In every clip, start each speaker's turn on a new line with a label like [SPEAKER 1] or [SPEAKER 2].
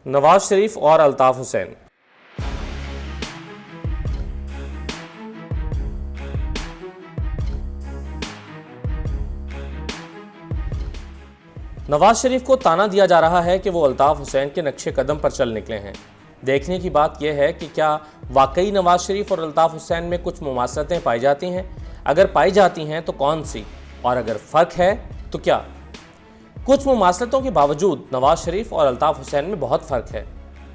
[SPEAKER 1] نواز شریف اور الطاف حسین۔ نواز شریف کو تانا دیا جا رہا ہے کہ وہ الطاف حسین کے نقش قدم پر چل نکلے ہیں۔ دیکھنے کی بات یہ ہے کہ کیا واقعی نواز شریف اور الطاف حسین میں کچھ مماثلتیں پائی جاتی ہیں؟ اگر پائی جاتی ہیں تو کون سی؟ اور اگر فرق ہے تو کیا؟ کچھ مماثلتوں کے باوجود نواز شریف اور الطاف حسین میں بہت فرق ہے۔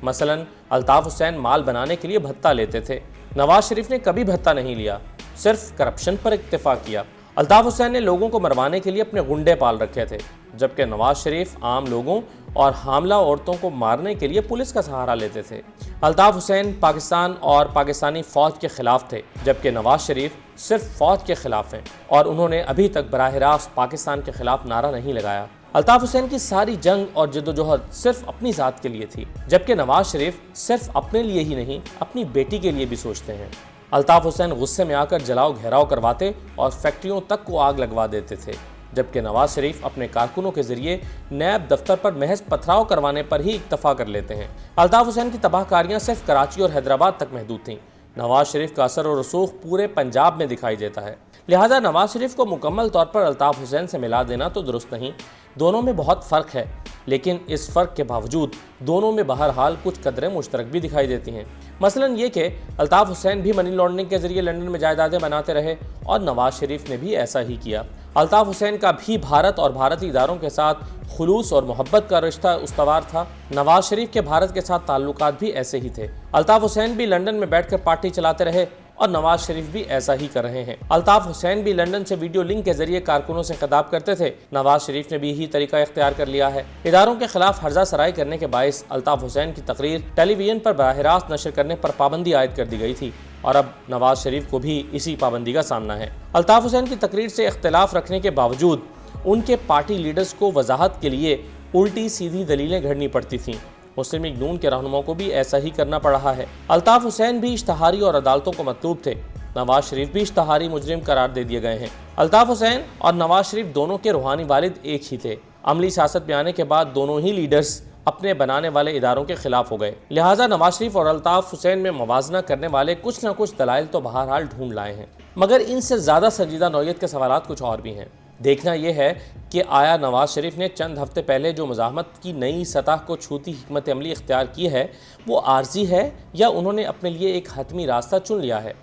[SPEAKER 1] مثلا الطاف حسین مال بنانے کے لیے بھتہ لیتے تھے، نواز شریف نے کبھی بھتہ نہیں لیا، صرف کرپشن پر اکتفا کیا۔ الطاف حسین نے لوگوں کو مروانے کے لیے اپنے غنڈے پال رکھے تھے، جبکہ نواز شریف عام لوگوں اور حاملہ عورتوں کو مارنے کے لیے پولیس کا سہارا لیتے تھے۔ الطاف حسین پاکستان اور پاکستانی فوج کے خلاف تھے، جبکہ نواز شریف صرف فوج کے خلاف ہیں اور انہوں نے ابھی تک براہ راست پاکستان کے خلاف نعرہ نہیں لگایا۔ الطاف حسین کی ساری جنگ اور جدوجہد صرف اپنی ذات کے لیے تھی، جبکہ نواز شریف صرف اپنے لیے ہی نہیں، اپنی بیٹی کے لیے بھی سوچتے ہیں۔ الطاف حسین غصے میں آ کر جلاؤ گھیراؤ کرواتے اور فیکٹریوں تک کو آگ لگوا دیتے تھے، جبکہ نواز شریف اپنے کارکنوں کے ذریعے نیب دفتر پر محض پتھراؤ کروانے پر ہی اکتفا کر لیتے ہیں۔ الطاف حسین کی تباہ کاریاں صرف کراچی اور حیدرآباد تک محدود تھیں، نواز شریف کا اثر و رسوخ پورے پنجاب میں دکھائی دیتا ہے۔ لہذا نواز شریف کو مکمل طور پر الطاف حسین سے ملا دینا تو درست نہیں، دونوں میں بہت فرق ہے، لیکن اس فرق کے باوجود دونوں میں بہرحال کچھ قدریں مشترک بھی دکھائی دیتی ہیں۔ مثلا یہ کہ الطاف حسین بھی منی لانڈرنگ کے ذریعے لندن میں جائیدادیں بناتے رہے اور نواز شریف نے بھی ایسا ہی کیا۔ الطاف حسین کا بھی بھارت اور بھارتی اداروں کے ساتھ خلوص اور محبت کا رشتہ استوار تھا، نواز شریف کے بھارت کے ساتھ تعلقات بھی ایسے ہی تھے۔ الطاف حسین بھی لندن میں بیٹھ کر پارٹی چلاتے رہے اور نواز شریف بھی ایسا ہی کر رہے ہیں۔ الطاف حسین بھی لندن سے ویڈیو لنک کے ذریعے کارکنوں سے خطاب کرتے تھے، نواز شریف نے بھی یہی طریقہ اختیار کر لیا ہے۔ اداروں کے خلاف ہرزہ سرائی کرنے کے باعث الطاف حسین کی تقریر ٹیلی ویژن پر براہ راست نشر کرنے پر پابندی عائد کر دی گئی تھی، اور اب نواز شریف کو بھی اسی پابندی کا سامنا ہے۔ الطاف حسین کی تقریر سے اختلاف رکھنے کے باوجود ان کے پارٹی لیڈرز کو وضاحت کے لیے الٹی سیدھی دلیلیں گھڑنی پڑتی تھیں۔ مسلم لیگ نون کے رہنماؤں کو بھی ایسا ہی کرنا پڑ رہا ہے۔ الطاف حسین بھی اشتہاری اور عدالتوں کو مطلوب تھے، نواز شریف بھی اشتہاری مجرم قرار دے دیے گئے ہیں۔ الطاف حسین اور نواز شریف دونوں کے روحانی والد ایک ہی تھے، عملی سیاست میں آنے کے بعد دونوں ہی لیڈرز اپنے بنانے والے اداروں کے خلاف ہو گئے، لہٰذا نواز شریف اور الطاف حسین میں موازنہ کرنے والے کچھ نہ کچھ دلائل تو بہرحال ڈھونڈ لائے ہیں، مگر ان سے زیادہ سنجیدہ نوعیت کے سوالات کچھ اور بھی ہیں۔ دیکھنا یہ ہے کہ آیا نواز شریف نے چند ہفتے پہلے جو مزاحمت کی نئی سطح کو چھوتی حکمت عملی اختیار کی ہے وہ عارضی ہے یا انہوں نے اپنے لیے ایک حتمی راستہ چن لیا ہے؟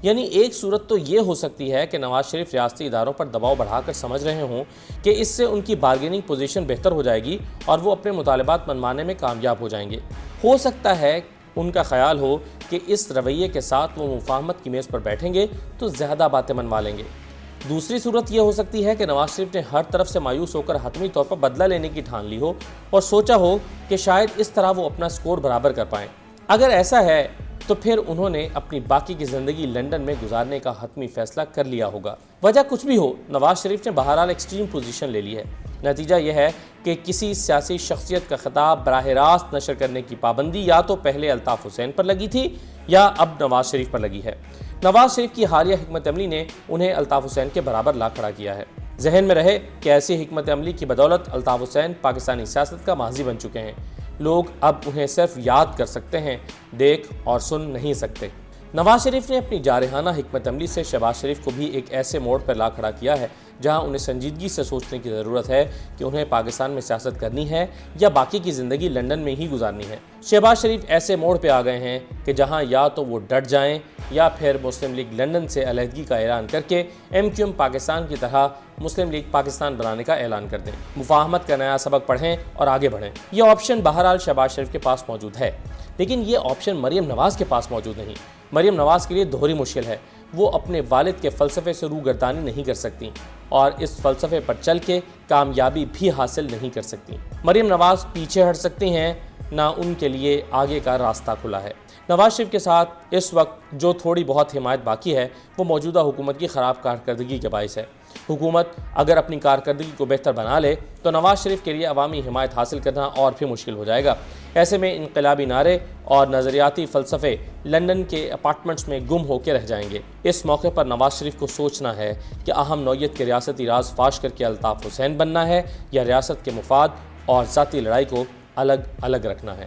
[SPEAKER 1] یعنی ایک صورت تو یہ ہو سکتی ہے کہ نواز شریف ریاستی اداروں پر دباؤ بڑھا کر سمجھ رہے ہوں کہ اس سے ان کی بارگیننگ پوزیشن بہتر ہو جائے گی اور وہ اپنے مطالبات منوانے میں کامیاب ہو جائیں گے۔ ہو سکتا ہے ان کا خیال ہو کہ اس رویے کے ساتھ وہ مفاہمت کی میز پر بیٹھیں گے تو زیادہ باتیں منوا لیں گے۔ دوسری صورت یہ ہو سکتی ہے کہ نواز شریف نے ہر طرف سے مایوس ہو کر حتمی طور پر بدلہ لینے کی ٹھان لی ہو اور سوچا ہو کہ شاید اس طرح وہ اپنا سکور برابر کر پائیں۔ اگر ایسا ہے تو پھر انہوں نے اپنی باقی کی زندگی لندن میں گزارنے کا حتمی فیصلہ کر لیا ہوگا۔ وجہ کچھ بھی ہو، نواز شریف نے بہرحال ایکسٹریم پوزیشن لے لی ہے۔ نتیجہ یہ ہے کہ کسی سیاسی شخصیت کا خطاب براہ راست نشر کرنے کی پابندی یا تو پہلے الطاف حسین پر لگی تھی یا اب نواز شریف پر لگی ہے۔ نواز شریف کی حالیہ حکمت عملی نے انہیں الطاف حسین کے برابر لا کھڑا کیا ہے۔ ذہن میں رہے کہ ایسی حکمت عملی کی بدولت الطاف حسین پاکستانی سیاست کا ماضی بن چکے ہیں، لوگ اب انہیں صرف یاد کر سکتے ہیں، دیکھ اور سن نہیں سکتے۔ نواز شریف نے اپنی جارحانہ حکمت عملی سے شہباز شریف کو بھی ایک ایسے موڑ پر لا کھڑا کیا ہے جہاں انہیں سنجیدگی سے سوچنے کی ضرورت ہے کہ انہیں پاکستان میں سیاست کرنی ہے یا باقی کی زندگی لندن میں ہی گزارنی ہے۔ شہباز شریف ایسے موڑ پہ آ گئے ہیں کہ جہاں یا تو وہ ڈٹ جائیں یا پھر مسلم لیگ لندن سے علیحدگی کا اعلان کر کے MQM پاکستان کی طرح مسلم لیگ پاکستان بنانے کا اعلان کر دیں، مفاہمت کا نیا سبق پڑھیں اور آگے بڑھیں۔ یہ آپشن بہرحال شہباز شریف کے پاس موجود ہے، لیکن یہ آپشن مریم نواز کے پاس موجود نہیں۔ مریم نواز کے لیے دوہری مشکل ہے، وہ اپنے والد کے فلسفے سے روگردانی نہیں کر سکتی اور اس فلسفے پر چل کے کامیابی بھی حاصل نہیں کر سکتی۔ مریم نواز پیچھے ہٹ سکتی ہیں، نہ ان کے لیے آگے کا راستہ کھلا ہے۔ نواز شریف کے ساتھ اس وقت جو تھوڑی بہت حمایت باقی ہے وہ موجودہ حکومت کی خراب کارکردگی کے باعث ہے۔ حکومت اگر اپنی کارکردگی کو بہتر بنا لے تو نواز شریف کے لیے عوامی حمایت حاصل کرنا اور بھی مشکل ہو جائے گا۔ ایسے میں انقلابی نعرے اور نظریاتی فلسفے لندن کے اپارٹمنٹس میں گم ہو کے رہ جائیں گے۔ اس موقع پر نواز شریف کو سوچنا ہے کہ اہم نوعیت کے ریاستی راز فاش کر کے الطاف حسین بننا ہے یا ریاست کے مفاد اور ذاتی لڑائی کو الگ الگ رکھنا ہے۔